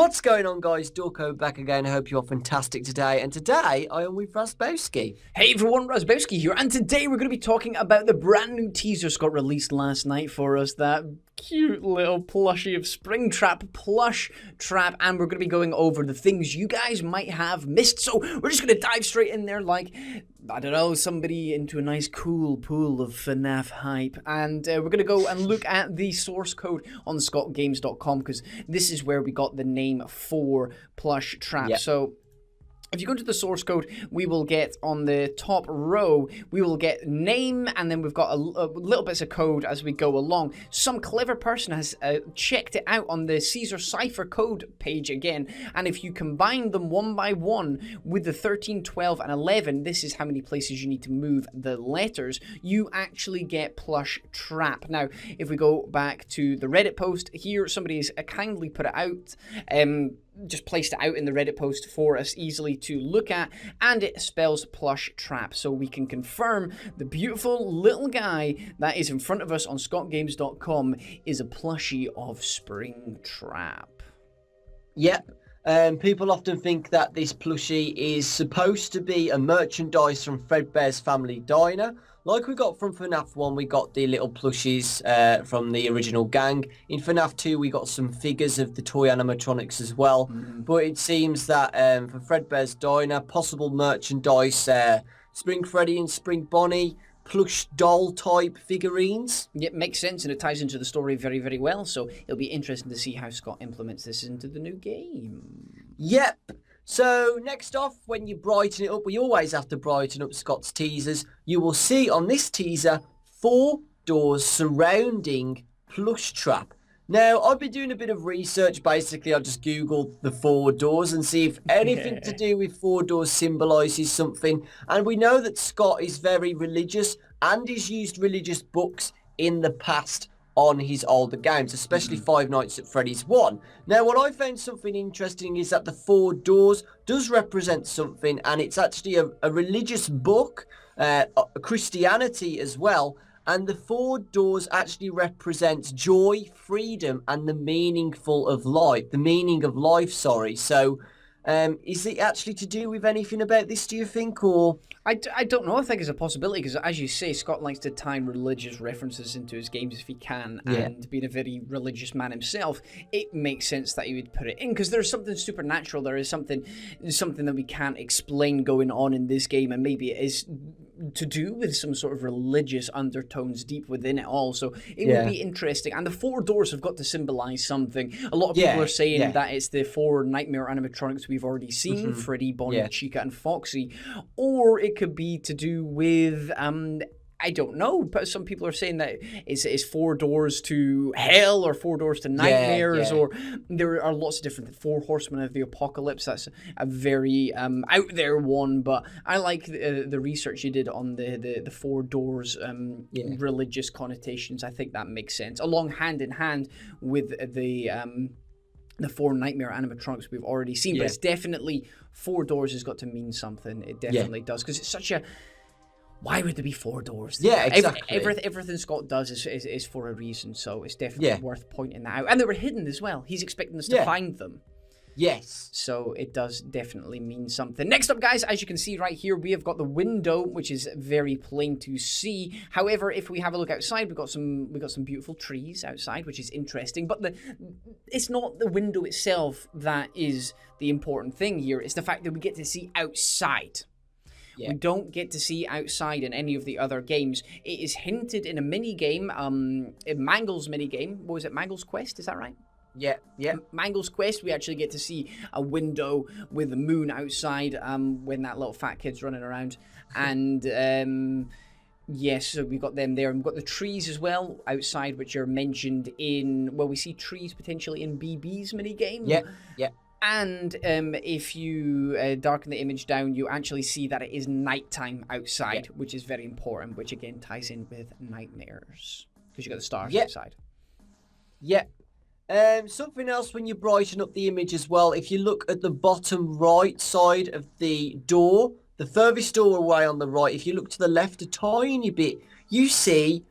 What's going on, guys? Dorko back again. I hope you're fantastic today. And today I am with Razbowski. Hey everyone, Razbowski here, and today we're going to be talking about the brand new teaser that got released last night for us. That cute little plushie of Springtrap, Plushtrap, and we're going to be going over the things you guys might have missed. So we're just going to dive straight in there like, I don't know, somebody into a nice cool pool of FNAF hype. And we're going to go and look at the source code on scottgames.com because this is where we got the name for Plushtrap. Yep. So if you go to the source code, we will get on the top row, we will get name, and then we've got a little bits of code as we go along. Some clever person has checked it out on the Caesar cipher code page again, and if you combine them one by one with the 13, 12, and 11, this is how many places you need to move the letters, you actually get Plushtrap. Now, if we go back to the Reddit post here, somebody has kindly put it out, just placed it out in the Reddit post for us easily to look at, and it spells Plushtrap, so we can confirm the beautiful little guy that is in front of us on scottgames.com is a plushie of Springtrap. Yep. People often think that this plushie is supposed to be a merchandise from Fredbear's Family Diner. Like we got from FNAF 1, we got the little plushies from the original gang. In FNAF 2, we got some figures of the toy animatronics as well. But it seems that for Fredbear's Diner, possible merchandise, Spring Freddy and Spring Bonnie, plush doll type figurines. It makes sense, and it ties into the story very, very well. So it'll be interesting to see how Scott implements this into the new game. Yep. So next off, when you brighten it up, we always have to brighten up Scott's teasers. You will see on this teaser 4 doors surrounding Plushtrap. Now, I've been doing a bit of research. Basically, I just Googled the 4 doors and see if anything to do with 4 doors symbolises something. And we know that Scott is very religious and has used religious books in the past on his older games, especially Five Nights at Freddy's 1. Now, what I found something interesting is that the 4 doors does represent something, and it's actually a religious book, Christianity as well. And the 4 doors actually represents joy, freedom, and the meaningful of life. The meaning of life, sorry. So, is it actually to do with anything about this, do you think, or? I don't know. I think it's a possibility because, as you say, Scott likes to tie religious references into his games if he can, and being a very religious man himself, it makes sense that he would put it in because there's something supernatural. There is something that we can't explain going on in this game, and maybe it is to do with some sort of religious undertones deep within it all. So it would be interesting. And the 4 doors have got to symbolize something. A lot of people are saying that it's the 4 nightmare animatronics we've already seen, Freddy, Bonnie, Chica, and Foxy. Or it could be to do with I don't know, but some people are saying that it's 4 doors to hell or 4 doors to nightmares, or there are lots of different 4 horsemen of the apocalypse. That's a very out there one, but I like the research you did on the 4 doors religious connotations. I think that makes sense, along hand in hand with the 4 nightmare animatronics we've already seen. But it's definitely 4 doors has got to mean something. It definitely does, because it's such a... Why would there be 4 doors? Yeah, exactly. Everything Scott does is for a reason, so it's definitely worth pointing that out. And they were hidden as well. He's expecting us to find them. Yes. So it does definitely mean something. Next up, guys, as you can see right here, we have got the window, which is very plain to see. However, if we have a look outside, we've got some beautiful trees outside, which is interesting. But it's not the window itself that is the important thing here. It's the fact that we get to see outside. We don't get to see outside in any of the other games. It is hinted in a mini-game, in Mangle's mini-game. What was it, Mangle's Quest? Is that right? Yeah. Mangle's Quest, we actually get to see a window with the moon outside when that little fat kid's running around. And, yes, so we've got them there. And we've got the trees as well outside, which are mentioned in... Well, we see trees potentially in BB's mini-game. Yeah. And if you darken the image down, you actually see that it is nighttime outside, which is very important, which again ties in with nightmares, because you got the stars outside. Something else when you brighten up the image as well, if you look at the bottom right side of the door, the furthest door away on the right, if you look to the left a tiny bit, you see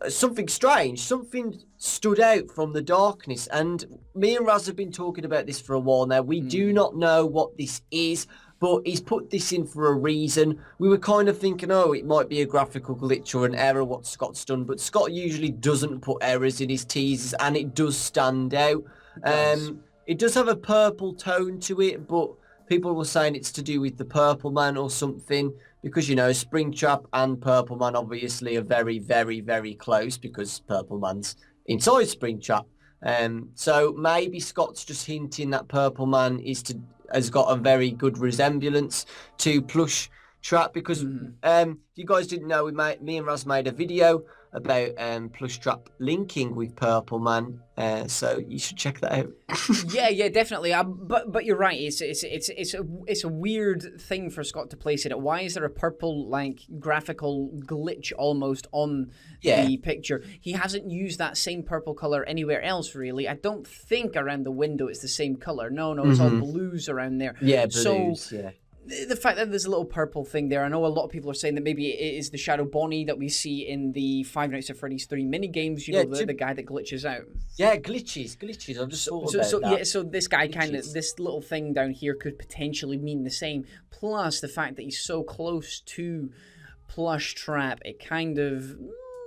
something strange, something stood out from the darkness. And me and Raz have been talking about this for a while now. We do not know what this is, but he's put this in for a reason. We were kind of thinking, oh, it might be a graphical glitch or an error, what Scott's done, but Scott usually doesn't put errors in his teasers, and it does stand out. It does have a purple tone to it, but people were saying it's to do with the Purple Man or something, because, you know, Springtrap and Purple Man obviously are very, very, very close, because Purple Man's inside Springtrap. So maybe Scott's just hinting that Purple Man has got a very good resemblance to Plushtrap, because if you guys didn't know, me and Raz made a video about Plushtrap linking with Purple Man, so you should check that out. yeah, definitely. But you're right. It's a weird thing for Scott to place it. Why is there a purple like graphical glitch almost on the picture? He hasn't used that same purple color anywhere else, really. I don't think around the window it's the same color. No, it's all blues around there. Yeah, blues. Yeah. The fact that there's a little purple thing there, I know a lot of people are saying that maybe it is the Shadow Bonnie that we see in the Five Nights at Freddy's 3 minigames, you know, the guy that glitches out. Yeah, glitches. I've just thought about that. Yeah, so this guy this little thing down here could potentially mean the same. Plus, the fact that he's so close to Plushtrap, it kind of...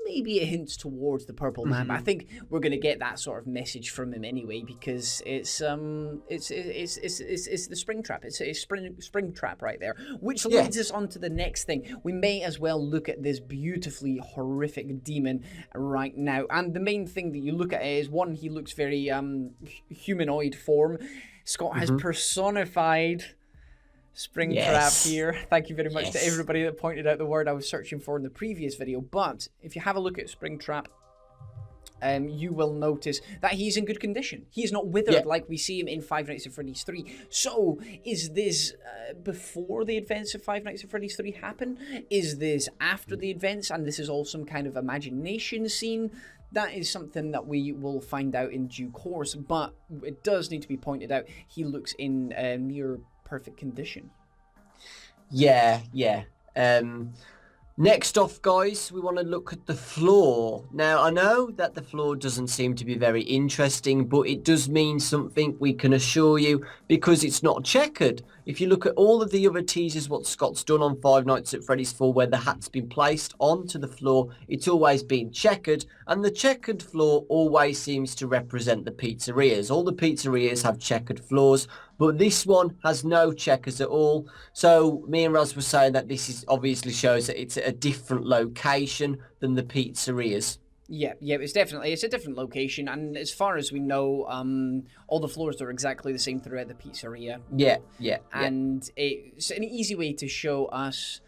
maybe it hints towards the Purple Man, but I think we're going to get that sort of message from him anyway, because it's the Springtrap. It's Springtrap right there, which leads us on to the next thing. We may as well look at this beautifully horrific demon right now, and the main thing that you look at is, one, he looks very humanoid form. Scott has personified Springtrap here. Thank you very much to everybody that pointed out the word I was searching for in the previous video. But if you have a look at Springtrap, you will notice that he's in good condition. He's not withered like we see him in Five Nights at Freddy's 3. So, is this before the events of Five Nights at Freddy's 3 happen? Is this after the events, and this is all some kind of imagination scene? That is something that we will find out in due course, but it does need to be pointed out, he looks in near perfect condition. Yeah. Next off, guys, we want to look at the floor. Now, I know that the floor doesn't seem to be very interesting, but it does mean something, we can assure you, because it's not checkered. If you look at all of the other teasers, what Scott's done on Five Nights at Freddy's 4, where the hat's been placed onto the floor, it's always been checkered, and the checkered floor always seems to represent the pizzerias. All the pizzerias have checkered floors, but this one has no checkers at all. So me and Raz were saying that this is obviously shows that it's at a different location than the pizzerias. Yeah, it's a different location, and as far as we know, all the floors are exactly the same throughout the pizzeria. Yeah. And it's an easy way to show us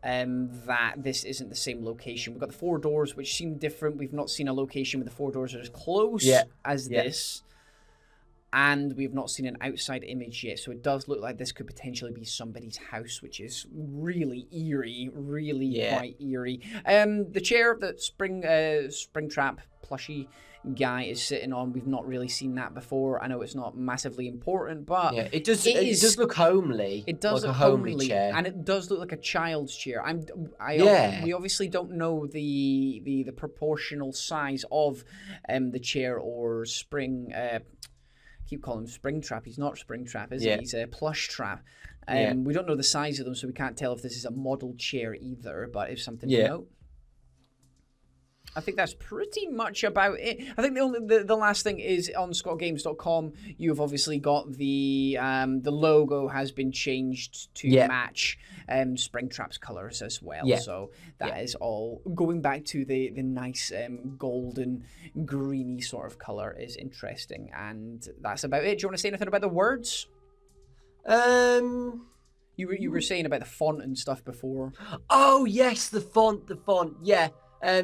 that this isn't the same location. We've got the four doors, which seem different. We've not seen a location where the four doors are as close as this. And we've not seen an outside image yet, so it does look like this could potentially be somebody's house, which is really eerie, quite eerie. The chair that Springtrap plushie guy is sitting on, we've not really seen that before. I know it's not massively important, but it does look homely. It does like look a homely homely, chair, and it does look like a child's chair. We obviously don't know the proportional size of the chair or Spring. Keep calling him Springtrap. He's not Springtrap, is he? He's a Plushtrap. We don't know the size of them, so we can't tell if this is a model chair either, but it's something to note. I think that's pretty much about it. I think the last thing is on scottgames.com, you've obviously got the logo has been changed to match Springtrap's colors as well. So that is all going back to the nice golden greeny sort of color is interesting, and that's about it. Do you want to say anything about the words? You were saying about the font and stuff before. Oh yes, the font. Yeah.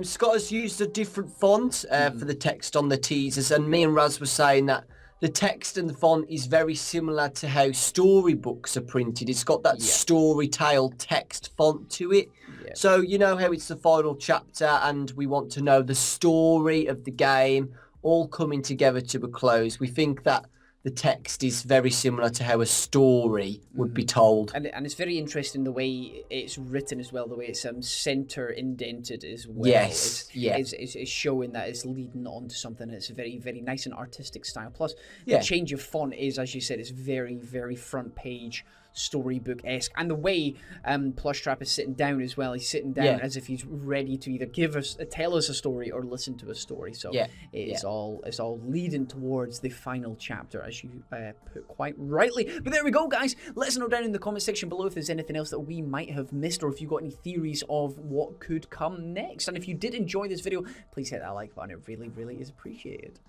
Scott has used a different font for the text on the teasers, and me and Raz were saying that the text and the font is very similar to how storybooks are printed. It's got that storytale text font to it. So you know how it's the final chapter and we want to know the story of the game all coming together to a close. We think that the text is very similar to how a story would be told. And it's very interesting the way it's written as well, the way it's center indented as well. Yes, It's showing that it's leading on to something. It's a very, very nice and artistic style. Plus, Yeah. the change of font is, as you said, it's very, very front page storybook-esque. And the way Plushtrap is sitting down as well, he's sitting down as if he's ready to either tell us a story or listen to a story. So it's all leading towards the final chapter, as you put quite rightly. But there we go, guys. Let us know down in the comment section below if there's anything else that we might have missed, or if you've got any theories of what could come next. And if you did enjoy this video, please hit that like button. It really, really is appreciated.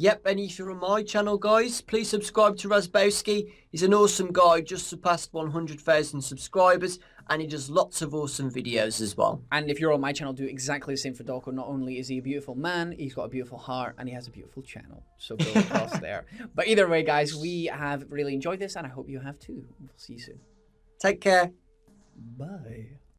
Yep, and if you're on my channel, guys, please subscribe to Razbowski. He's an awesome guy, just surpassed 100,000 subscribers, and he does lots of awesome videos as well. And if you're on my channel, do exactly the same for Dawko. Not only is he a beautiful man, he's got a beautiful heart, and he has a beautiful channel. So go across there. But either way, guys, we have really enjoyed this, and I hope you have too. We'll see you soon. Take care. Bye.